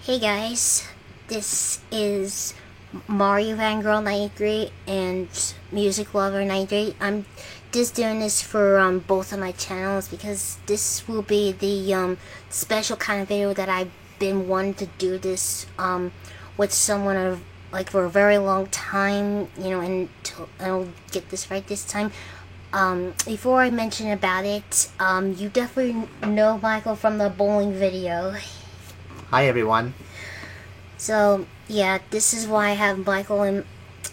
Hey guys, this is Mario Fangirl 93 and Music Lover 93. I'm just doing this for both of my channels because this will be the special kind of video that I've been wanting to do this with someone like for a very long time, and I'll get this right this time. Before I mention about it, you definitely know Michael from the bowling video. Hi everyone. So yeah, this is why I have Michael in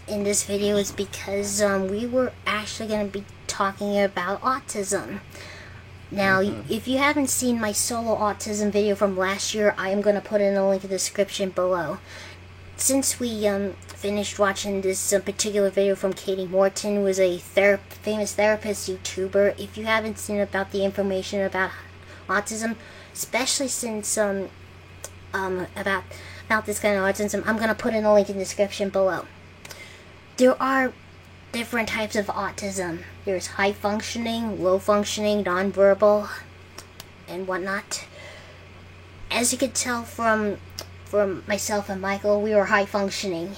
this video, is because we were actually going to be talking about autism. Now, if you haven't seen my solo autism video from last year, I am going to put in a link in the description below. Since we finished watching this particular video from Katie Morton, who is a famous therapist YouTuber, if you haven't seen about the information about autism, especially since about this kind of autism, I'm going to put in a link in the description below. There are different types of autism. There's high functioning, low functioning, nonverbal, and whatnot. As you can tell from myself and Michael, we were high functioning.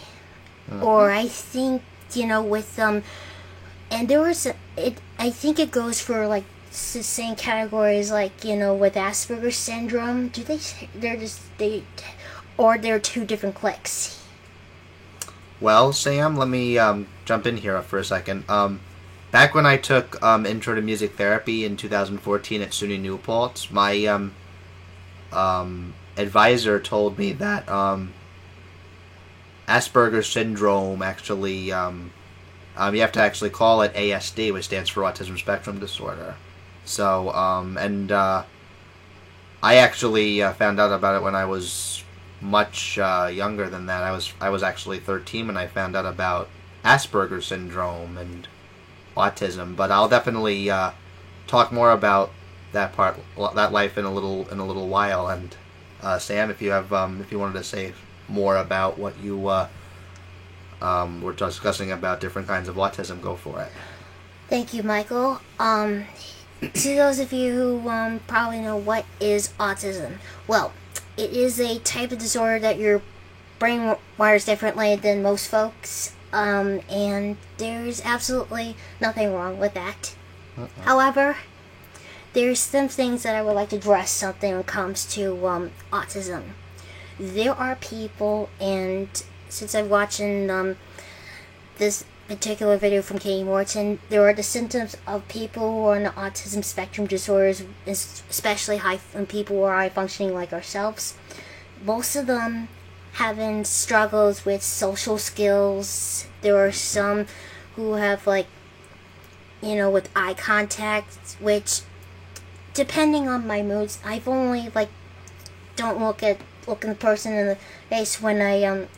Or I think, with and there was I think it goes for like the same categories, like with Asperger's syndrome. Or they're two different cliques? Well, Sam, let me jump in here for a second. Back when I took Intro to Music Therapy in 2014 at SUNY Newport, my advisor told me that Asperger's syndrome actually, you have to actually call it ASD, which stands for Autism Spectrum Disorder. So, I actually found out about it when I was much younger than that. I was actually 13 when I found out about Asperger's syndrome and autism. But I'll definitely talk more about that life in a little while. And Sam, if you wanted to say more about what you were discussing about different kinds of autism, go for it. Thank you, Michael. To those of you who probably know what is autism, well, it is a type of disorder that your brain wires differently than most folks, and there's absolutely nothing wrong with that. However, there's some things that I would like to address something when it comes to autism. There are people, and since I'm watching this particular video from Katie Morton, there are the symptoms of people who are on the autism spectrum disorders, especially people who are high functioning like ourselves. Most of them having struggles with social skills. There are some who have with eye contact, which, depending on my moods, I've only don't look the person in the face whenever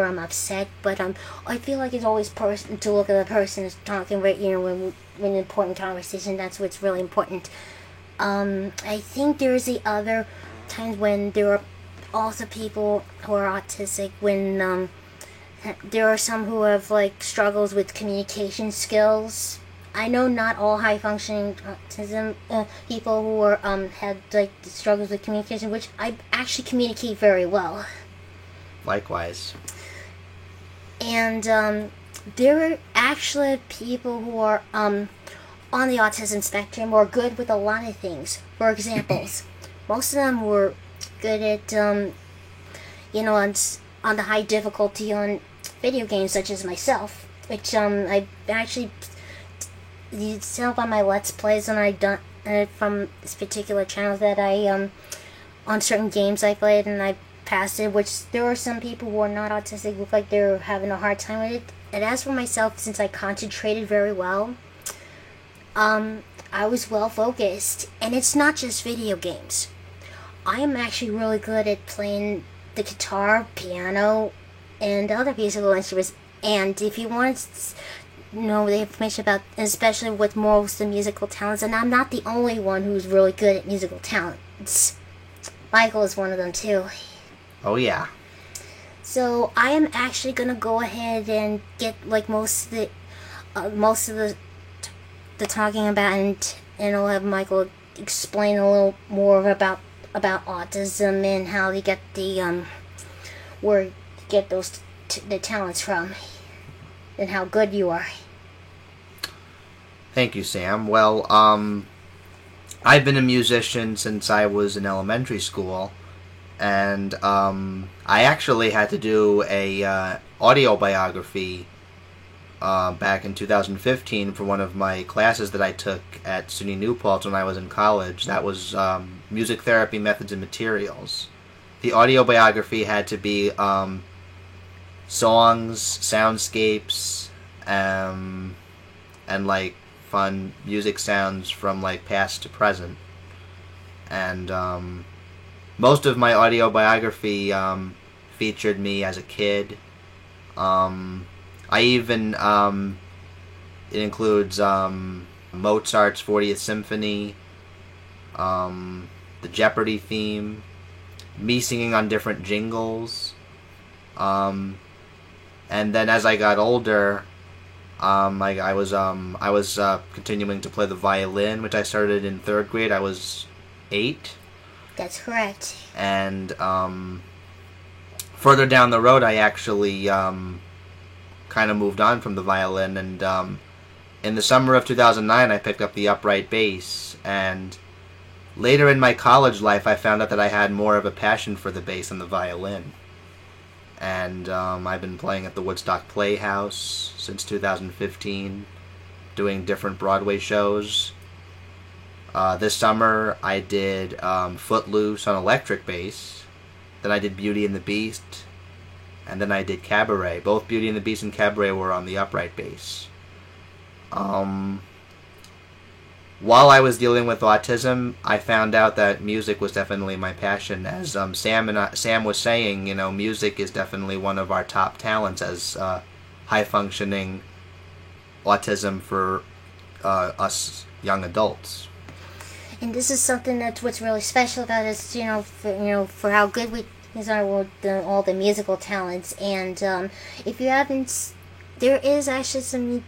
I'm upset, but I feel like it's always important to look at the person who's talking, right? When an important conversation, that's what's really important. I think there's the other times when there are also people who are autistic, when there are some who have struggles with communication skills. I know not all high-functioning autism people who are had struggles with communication, which I actually communicate very well. Likewise. And there are actually people who are on the autism spectrum who are good with a lot of things. For examples, most of them were good at on the high difficulty on video games, such as myself, which I actually. You tell by my Let's Plays when I done from this particular channel that I on certain games I played and I passed it, which there are some people who are not autistic look like they're having a hard time with it. And as for myself, since I concentrated very well, I was well focused. And it's not just video games. I am actually really good at playing the guitar, piano, and other musical instruments. And if you want to know the information about, especially with most of the musical talents, and I'm not the only one who's really good at musical talents. Michael is one of them too. Oh yeah. So I am actually gonna go ahead and get most of the talking about, and I'll have Michael explain a little more about about autism and how they get the where you get the talents from, and how good you are. Thank you, Sam. Well, I've been a musician since I was in elementary school, and I actually had to do a audio biography back in 2015 for one of my classes that I took at SUNY New Paltz when I was in college. That was Music Therapy Methods and Materials. The audio biography had to be songs, soundscapes, and like fun music sounds from like past to present. And most of my audio biography featured me as a kid. I even, it includes Mozart's 40th Symphony, the Jeopardy theme, me singing on different jingles, and then as I got older, I was continuing to play the violin, which I started in 3rd grade. I was 8. That's correct. And further down the road, I actually kind of moved on from the violin, and in the summer of 2009 I picked up the upright bass, and later in my college life I found out that I had more of a passion for the bass than the violin, and I've been playing at the Woodstock Playhouse since 2015, doing different Broadway shows. This summer I did Footloose on electric bass, then I did Beauty and the Beast, and then I did Cabaret. Both Beauty and the Beast and Cabaret were on the upright bass. While I was dealing with autism, I found out that music was definitely my passion. As Sam was saying, you know, music is definitely one of our top talents as high-functioning autism for us young adults. And this is something that's what's really special about us, for how good we are with all the musical talents. And if you haven't, there is actually some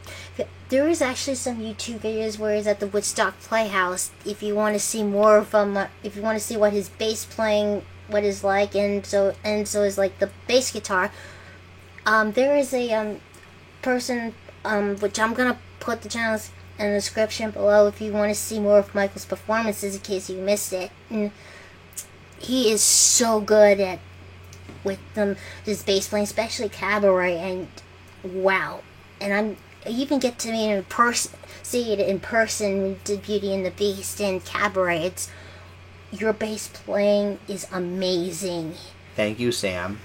YouTube videos where he's at the Woodstock Playhouse. If you want to see more of if you want to see what his bass playing, what is like, and so is like the bass guitar. There is a person which I'm gonna put the channels in the description below if you want to see more of Michael's performances in case you missed it. And he is so good with his bass playing, especially Cabaret, and wow. And I even get to see it in person with the Beauty and the Beast and Cabaret. Your bass playing is amazing. Thank you, Sam.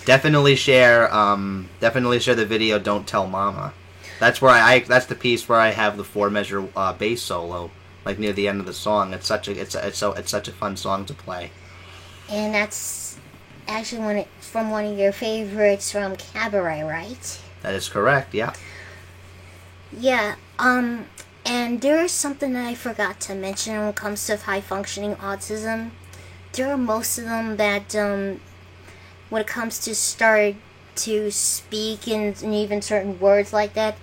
Definitely share the video "Don't Tell Mama." That's where that's the piece where I have the 4-measure bass solo, like near the end of the song. It's such a fun song to play. And that's actually from one of your favorites from Cabaret, right? That is correct. Yeah. Yeah. And there is something that I forgot to mention when it comes to high-functioning autism. There are most of them that, when it comes to start to speak and even certain words like that,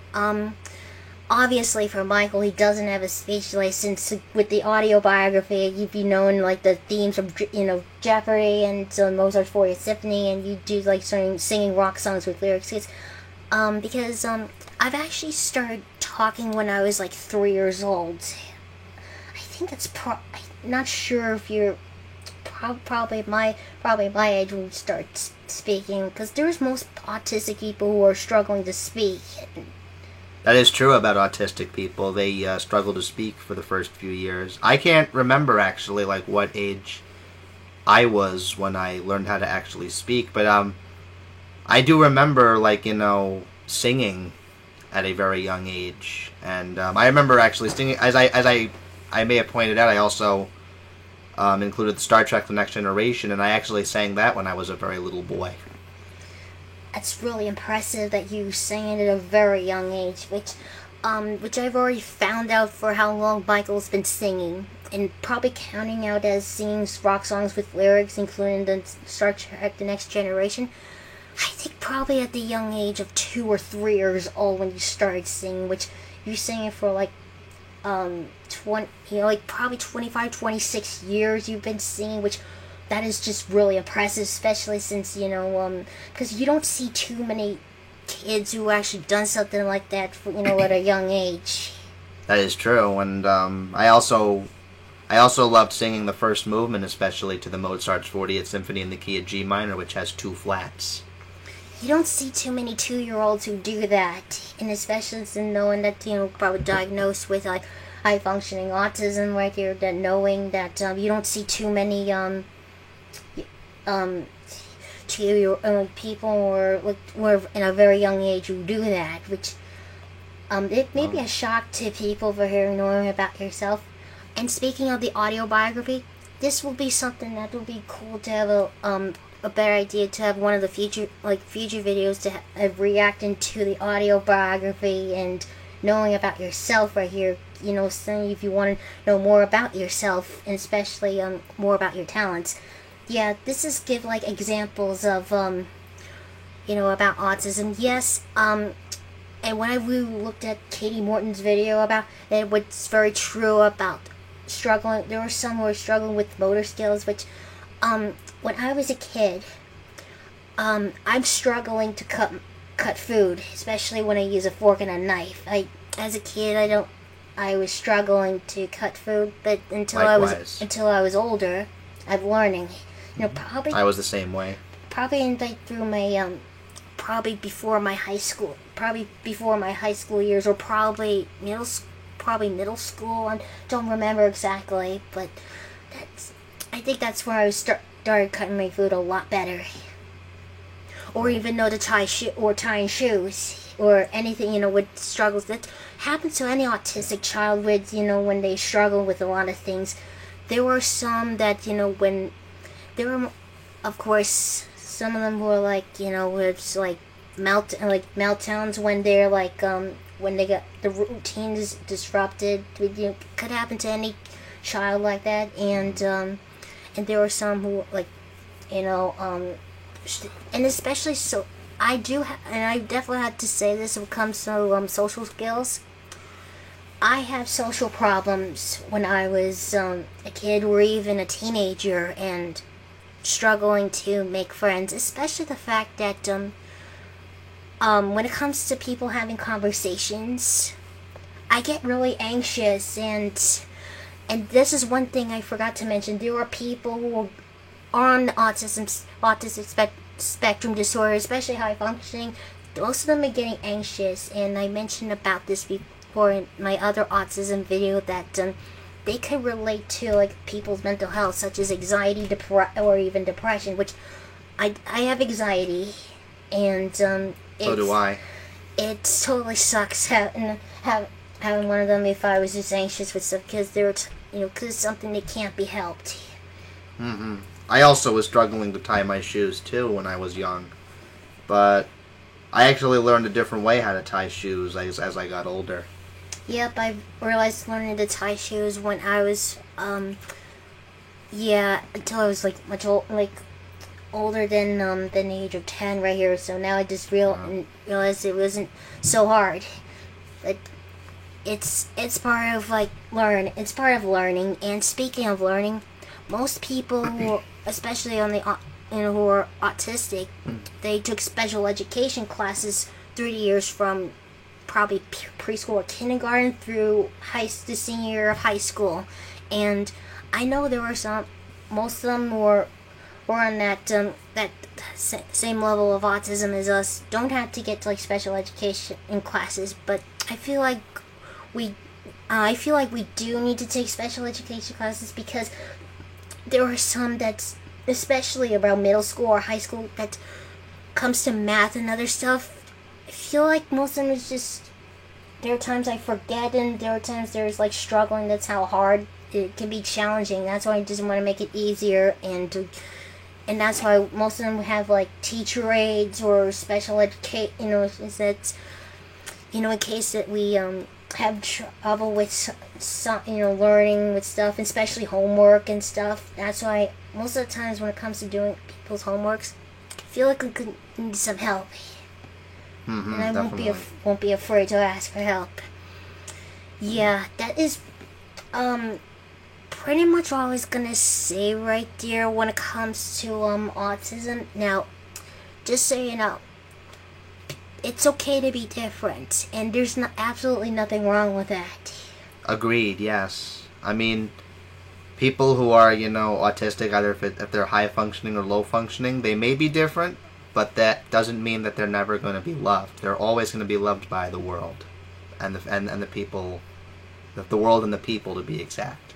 obviously for Michael, he doesn't have a speech license. With the audio biography, you'd be known like the themes of Jeopardy and Mozart's 40th Symphony, and you do like singing rock songs with lyrics. Because I've actually started talking when I was like 3 years old. I think that's I'm not sure if you're probably my age when you start speaking, because there's most autistic people who are struggling to speak. That is true about autistic people. They struggle to speak for the first few years. I can't remember actually like what age I was when I learned how to actually speak, but I do remember singing at a very young age, and I remember actually singing as I may have pointed out. I also included the Star Trek: The Next Generation, and I actually sang that when I was a very little boy. That's really impressive that you sang it at a very young age, which I've already found out for how long Michael's been singing, and probably counting out as singing rock songs with lyrics, including the Star Trek: The Next Generation. I think probably at the young age of 2 or 3 years old when you started singing, which you sang it for like like probably 25, 26 years you've been singing, which that is just really impressive, especially since, because you don't see too many kids who actually done something like that for, at a young age. That is true, and I also loved singing the first movement, especially to the Mozart's 40th Symphony in the key of G minor, which has 2 flats. You don't see too many 2-year-olds who do that, and especially knowing that, probably diagnosed with like high functioning autism right here, that knowing that you don't see too many 2-year-old people or in a very young age who do that, which it may be a shock to people for hearing knowing about yourself. And speaking of the audio biography, this will be something that will be cool to have a better idea to have one of the future videos to have reacting to the audio biography and knowing about yourself right here. Saying if you want to know more about yourself and especially more about your talents. Yeah, this is give like examples of about autism. Yes, and when I really looked at Katie Morton's video about it, what's very true about struggling, there were some who were struggling with motor skills, which, when I was a kid, I'm struggling to cut food, especially when I use a fork and a knife. As a kid, I was struggling to cut food, but until I was older, I'm learning. Probably I was the same way. Probably through my probably before my high school years, or probably middle school. I don't remember exactly, but I think that's where I started cutting my food a lot better. Or even know to tying shoes or anything, with struggles that happens to any autistic child with, when they struggle with a lot of things. There were some that, when there were, of course, some of them were like, with like meltdowns when they're like, when they got the routines disrupted. Could happen to any child like that, and there were some who like, and especially so. I definitely had to say this when it comes to social skills. I have social problems when I was a kid or even a teenager and struggling to make friends, especially the fact that when it comes to people having conversations, I get really anxious, and this is one thing I forgot to mention. There are people who are on the autistic spectrum disorder, especially high functioning. Most of them are getting anxious, and I mentioned about this before in my other autism video that they could relate to like people's mental health, such as anxiety, or even depression. Which I have anxiety, and so do I. It totally sucks having one of them if I was just anxious with stuff, because because it's something that can't be helped. Mm-hmm. I also was struggling to tie my shoes too when I was young, but I actually learned a different way how to tie shoes as I got older. Yep, I realized learning to tie shoes when I was, until I was like much older than the age of 10 right here. So now I just realized it wasn't so hard. But it's part of It's part of learning. And speaking of learning, most people who, especially on the who are autistic, they took special education classes 3 years from probably preschool or kindergarten through the senior year of high school. And I know there were most of them were on that same level of autism as us. Don't have to get to special education in classes, but I feel like we do need to take special education classes, because there are some that's, especially around middle school or high school, that comes to math and other stuff. I feel like most of them is just, there are times I forget, and there are times there's struggling. That's how hard it can be, challenging. That's why I just want to make it easier, and that's why most of them have teacher aids or special education. In case that we have trouble with learning with stuff, especially homework and stuff. That's why most of the times when it comes to doing people's homeworks, I feel like we could need some help. Mm-hmm, and I won't be afraid to ask for help. Yeah, that is pretty much all I was gonna say right there when it comes to autism. Now, just so you know, it's okay to be different, and there's absolutely nothing wrong with that. Agreed. Yes. I mean, people who are, autistic, either if they're high functioning or low functioning, they may be different, but that doesn't mean that they're never going to be loved. They're always going to be loved by the world, and the people, the world and the people, to be exact.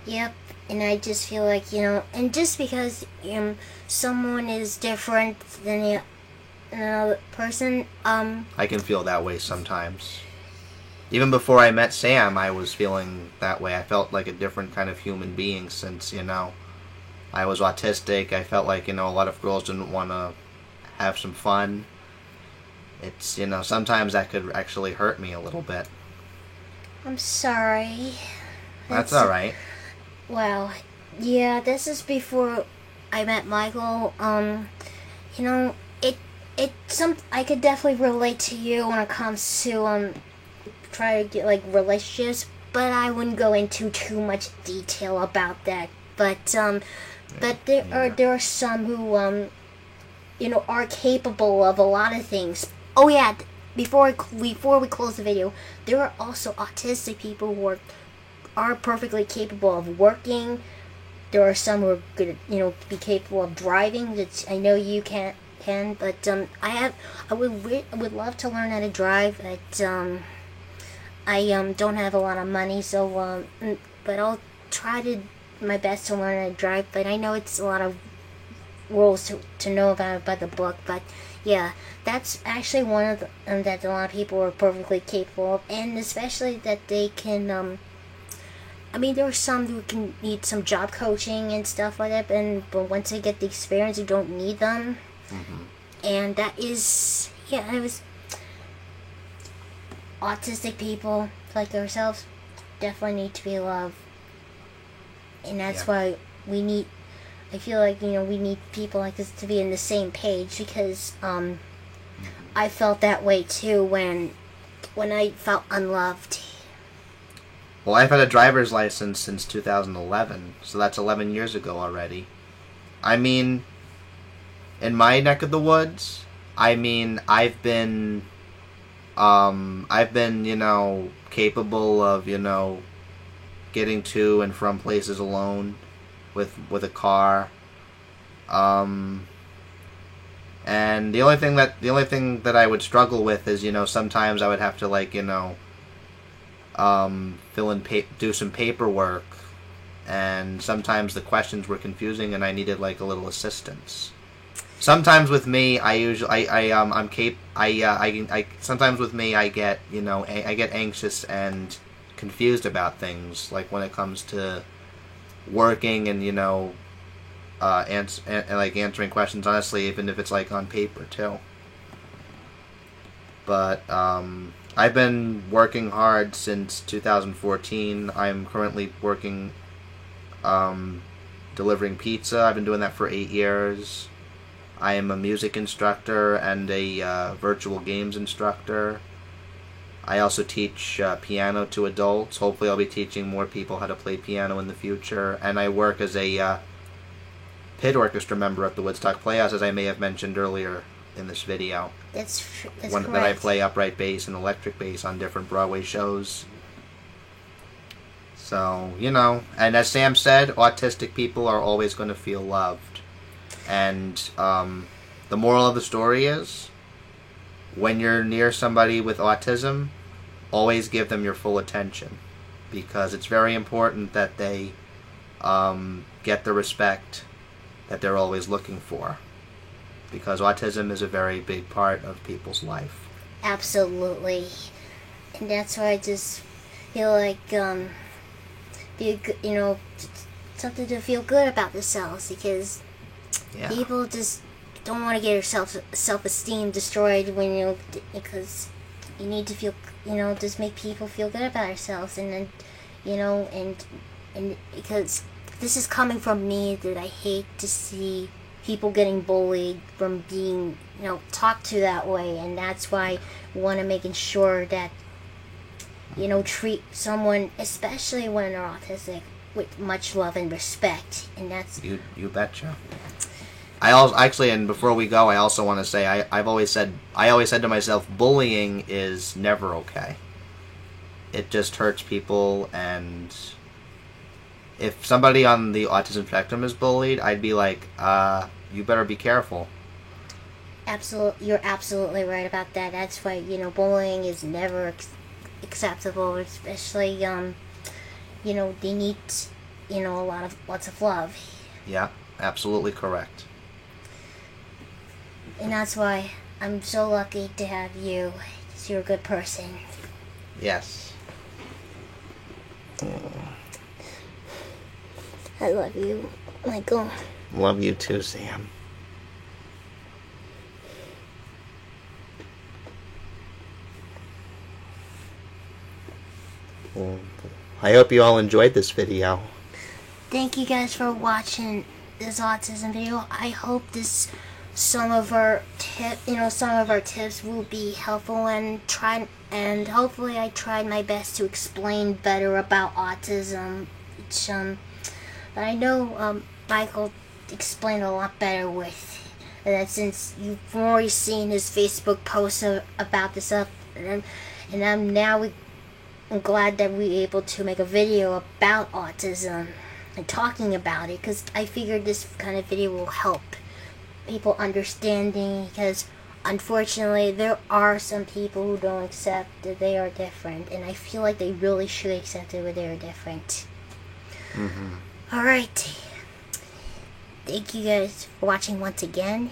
Yep, and I just feel like, and just because someone is different than another person, I can feel that way sometimes. Even before I met Sam, I was feeling that way. I felt like a different kind of human being since, I was autistic. I felt like, a lot of girls didn't want to have some fun. It's, sometimes that could actually hurt me a little bit. I'm sorry. That's alright. Well, yeah, this is before I met Michael. I could definitely relate to you when it comes to try to get like relationships, but I wouldn't go into too much detail about that. But there are some who are capable of a lot of things. Oh yeah, before we close the video, there are also autistic people who are perfectly capable of working. There are some who are good at, be capable of driving. That I know you can, but I would love to learn how to drive. But I don't have a lot of money, so but I'll try my best to learn how to drive. But I know it's a lot of rules to know about by the book. But yeah, that's actually one of them that a lot of people are perfectly capable of, and especially that they can. There are some who can need some job coaching and stuff like that, but once they get the experience, you don't need them. Mm-hmm. And that is, it was autistic people like ourselves definitely need to be loved, and that's why we need. I feel like we need people like this to be in the same page because I felt that way too when I felt unloved. Well, I've had a driver's license since 2011, so that's 11 years ago already. In my neck of the woods, I've been, capable of, getting to and from places alone with a car. And the only thing that I would struggle with is, sometimes I would have to do some paperwork, and sometimes the questions were confusing and I needed a little assistance. Sometimes with me, sometimes with me I get anxious and confused about things, like when it comes to working and answering questions honestly, even if it's on paper too. But I've been working hard since 2014. I'm currently working delivering pizza. I've been doing that for 8 years. I am a music instructor and a virtual games instructor. I also teach piano to adults. Hopefully I'll be teaching more people how to play piano in the future. And I work as a pit orchestra member at the Woodstock Playhouse, as I may have mentioned earlier in this video. That's correct. That I play upright bass and electric bass on different Broadway shows. So, and as Sam said, autistic people are always going to feel loved. And the moral of the story is, when you're near somebody with autism, always give them your full attention, because it's very important that they get the respect that they're always looking for, because autism is a very big part of people's life. Absolutely. And that's why I just feel like something to feel good about themselves, because people just don't want to get their self-esteem destroyed when because you need to feel just make people feel good about ourselves, and then and because this is coming from me, that I hate to see people getting bullied from being talked to that way, and that's why I want to making sure that treat someone, especially when they're autistic, with much love and respect. And that's you betcha. I also actually, and before we go, I also want to say I always said to myself, bullying is never okay. It just hurts people, and if somebody on the autism spectrum is bullied, I'd be like, you better be careful. You're absolutely right about that. That's why bullying is never acceptable, especially they need lots of love. Yeah, absolutely correct. And that's why I'm so lucky to have you. You're a good person. Yes. I love you, Michael. Love you too, Sam. Well, I hope you all enjoyed this video. Thank you guys for watching this autism video. I hope some of our tips will be helpful, and hopefully I tried my best to explain better about autism. But I know Michael explained a lot better with that, since you've already seen his Facebook post about this up, and I'm glad that we were able to make a video about autism and talking about it, because I figured this kind of video will help people understanding, because unfortunately there are some people who don't accept that they are different, and I feel like they really should accept it when they are different. Alright, thank you guys for watching once again.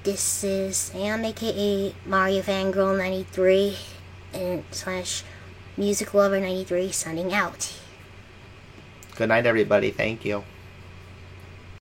This is Sam, aka Mario Fangirl 93 and / Music Lover 93, signing out. Good night, everybody. Thank you.